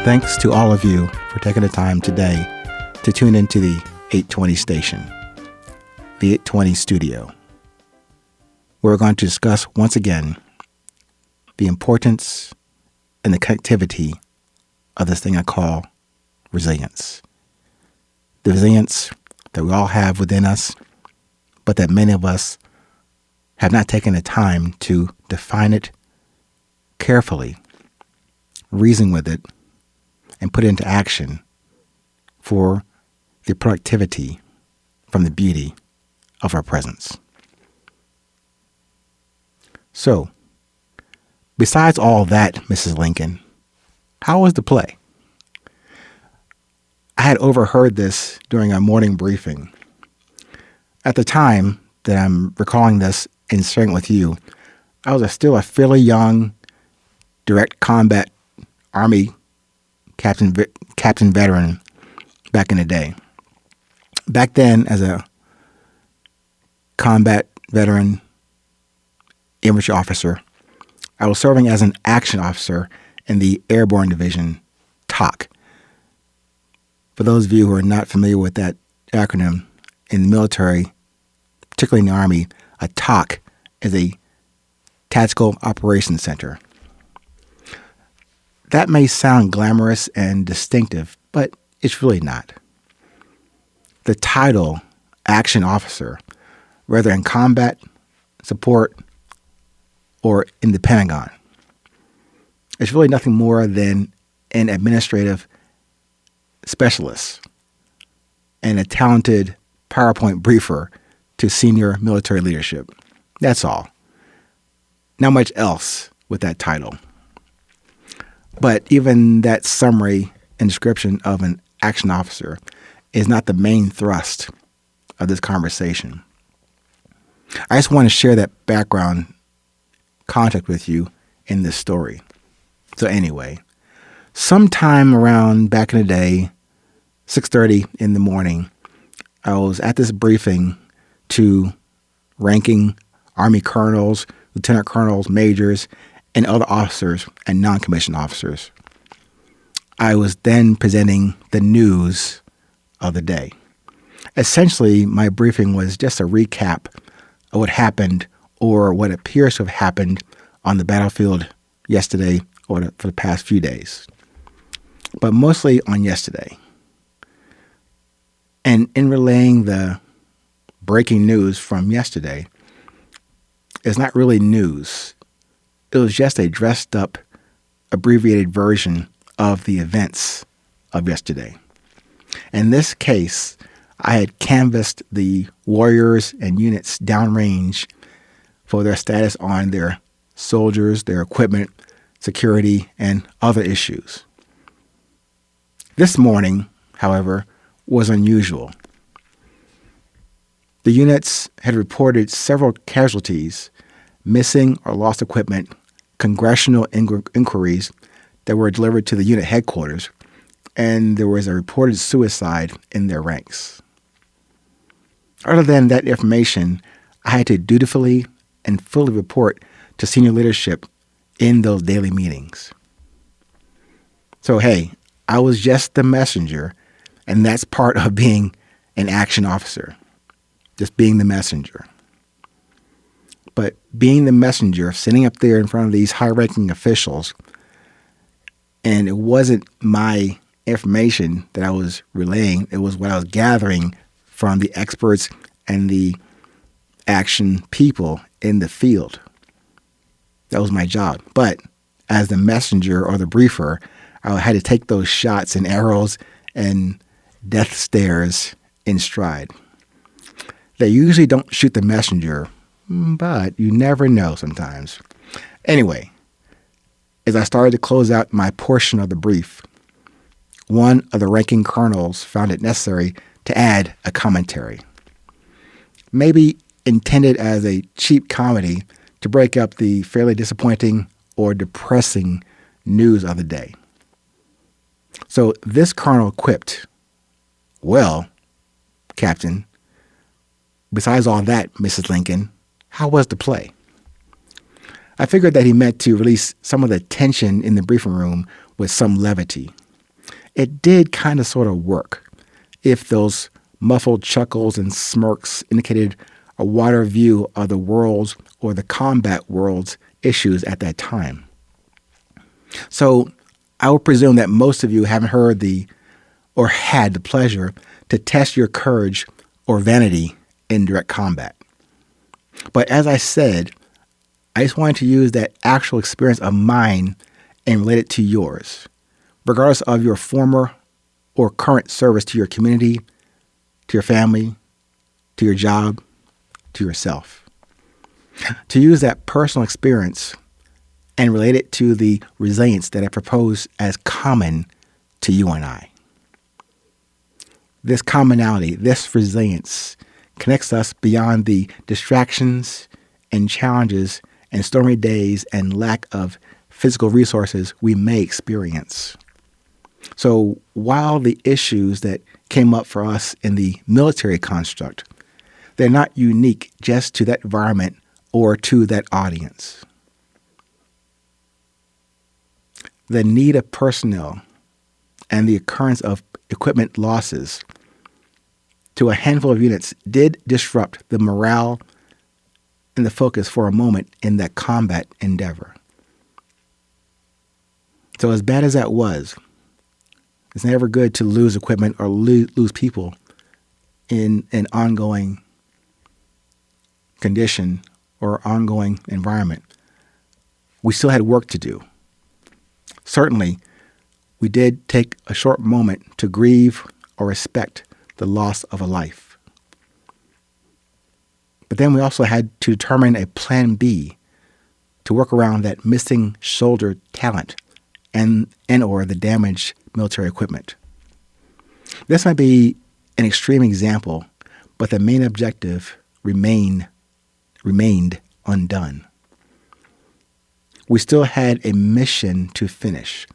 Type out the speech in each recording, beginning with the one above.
Thanks to all of you for taking the time today to tune into the 820 station, the 820 studio. We're going to discuss once again the importance and the connectivity of this thing I call resilience. The resilience that we all have within us, but that many of us have not taken the time to define it carefully, reason with it, and put it into action for the productivity from the beauty of our presence. So, besides all that, Mrs. Lincoln, how was the play? I had overheard this during a morning briefing. At the time that I'm recalling this and sharing it with you, I was still a fairly young direct combat Army captain veteran back in the day. Back then, as a combat veteran infantry officer, I was serving as an action officer in the Airborne Division, TOC. For those of you who are not familiar with that acronym, in the military, particularly in the Army, a TOC is a Tactical Operations Center. That may sound glamorous and distinctive, but it's really not. The title, Action Officer, whether in combat, support, or in the Pentagon, it's really nothing more than an administrative specialist and a talented PowerPoint briefer to senior military leadership. That's all. Not much else with that title. But even that summary and description of an action officer is not the main thrust of this conversation. I just want to share that background context with you in this story. So anyway, sometime around back in the day, 6:30 in the morning, I was at this briefing to ranking Army colonels, lieutenant colonels, majors, and other officers and non-commissioned officers. I was then presenting the news of the day. Essentially, my briefing was just a recap of what happened or what appears to have happened on the battlefield yesterday or for the past few days, but mostly on yesterday. And in relaying the breaking news from yesterday, it's not really news. It was just a dressed up, abbreviated version of the events of yesterday. In this case, I had canvassed the warriors and units downrange for their status on their soldiers, their equipment, security, and other issues. This morning, however, was unusual. The units had reported several casualties, missing or lost equipment, congressional inquiries that were delivered to the unit headquarters, and there was a reported suicide in their ranks. Other than that information, I had to dutifully and fully report to senior leadership in those daily meetings. So, hey, I was just the messenger, and that's part of being an action officer, just being the messenger. But being the messenger, sitting up there in front of these high-ranking officials, and it wasn't my information that I was relaying, it was what I was gathering from the experts and the action people in the field. That was my job. But as the messenger or the briefer, I had to take those shots and arrows and death stares in stride. They usually don't shoot the messenger, but you never know sometimes. Anyway, as I started to close out my portion of the brief, one of the ranking colonels found it necessary to add a commentary. Maybe intended as a cheap comedy to break up the fairly disappointing or depressing news of the day. So this colonel quipped, "Well, Captain, besides all that, Mrs. Lincoln, how was the play?" I figured that he meant to release some of the tension in the briefing room with some levity. it did kind of sort of work if those muffled chuckles and smirks indicated a wider view of the world's or the combat world's issues at that time. So I will presume that most of you haven't heard or had the pleasure to test your courage or vanity in direct combat. But as I said, I just wanted to use that actual experience of mine and relate it to yours, regardless of your former or current service to your community, to your family, to your job, to yourself. To use that personal experience and relate it to the resilience that I propose as common to you and I. This commonality, this resilience, connects us beyond the distractions and challenges and stormy days and lack of physical resources we may experience. So while the issues that came up for us in the military construct, they're not unique just to that environment or to that audience. The need of personnel and the occurrence of equipment losses to a handful of units did disrupt the morale and the focus for a moment in that combat endeavor. So as bad as that was, it's never good to lose equipment or lose people in an ongoing condition or ongoing environment. We still had work to do. Certainly, we did take a short moment to grieve or respect the loss of a life. But then we also had to determine a plan B to work around that missing shoulder talent and or the damaged military equipment. This might be an extreme example, but the main objective remained undone. We still had a mission to finish,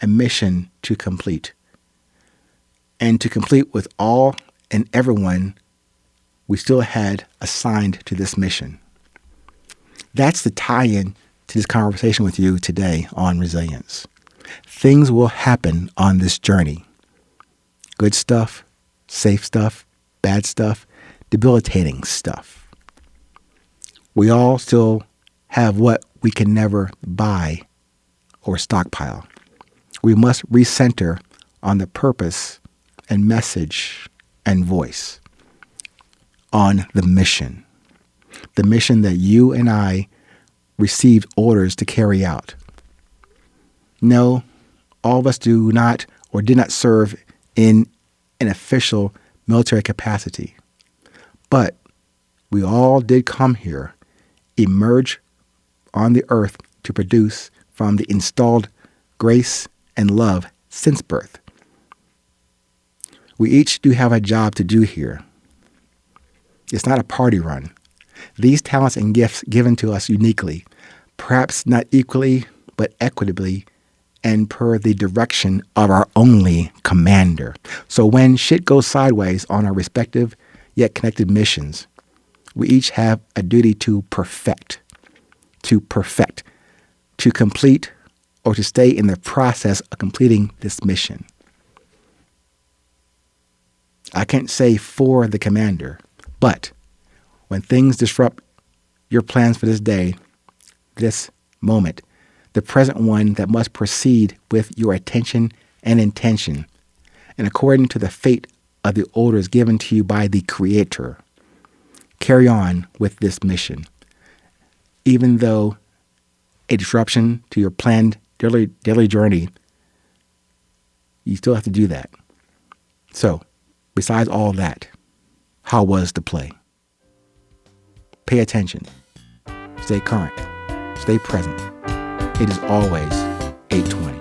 a mission to complete, and to complete with all and everyone we still had assigned to this mission. That's the tie-in to this conversation with you today on resilience. Things will happen on this journey. Good stuff, safe stuff, bad stuff, debilitating stuff. We all still have what we can never buy or stockpile. We must recenter on the purpose and message and voice, on the mission that you and I received orders to carry out. No, all of us do not or did not serve in an official military capacity, but we all did come here, emerge on the earth to produce from the installed grace and love since birth. We each do have a job to do here. It's not a party run. These talents and gifts given to us uniquely, perhaps not equally, but equitably, and per the direction of our only commander. So when shit goes sideways on our respective yet connected missions, we each have a duty to perfect, to complete, or to stay in the process of completing this mission. I can't say for the commander, but when things disrupt your plans for this day, this moment, the present one that must proceed with your attention and intention, and according to the fate of the orders given to you by the Creator, carry on with this mission. Even though a disruption to your planned daily journey, you still have to do that. So, besides all that, how was the play? Pay attention. Stay current. Stay present. It is always 8:20.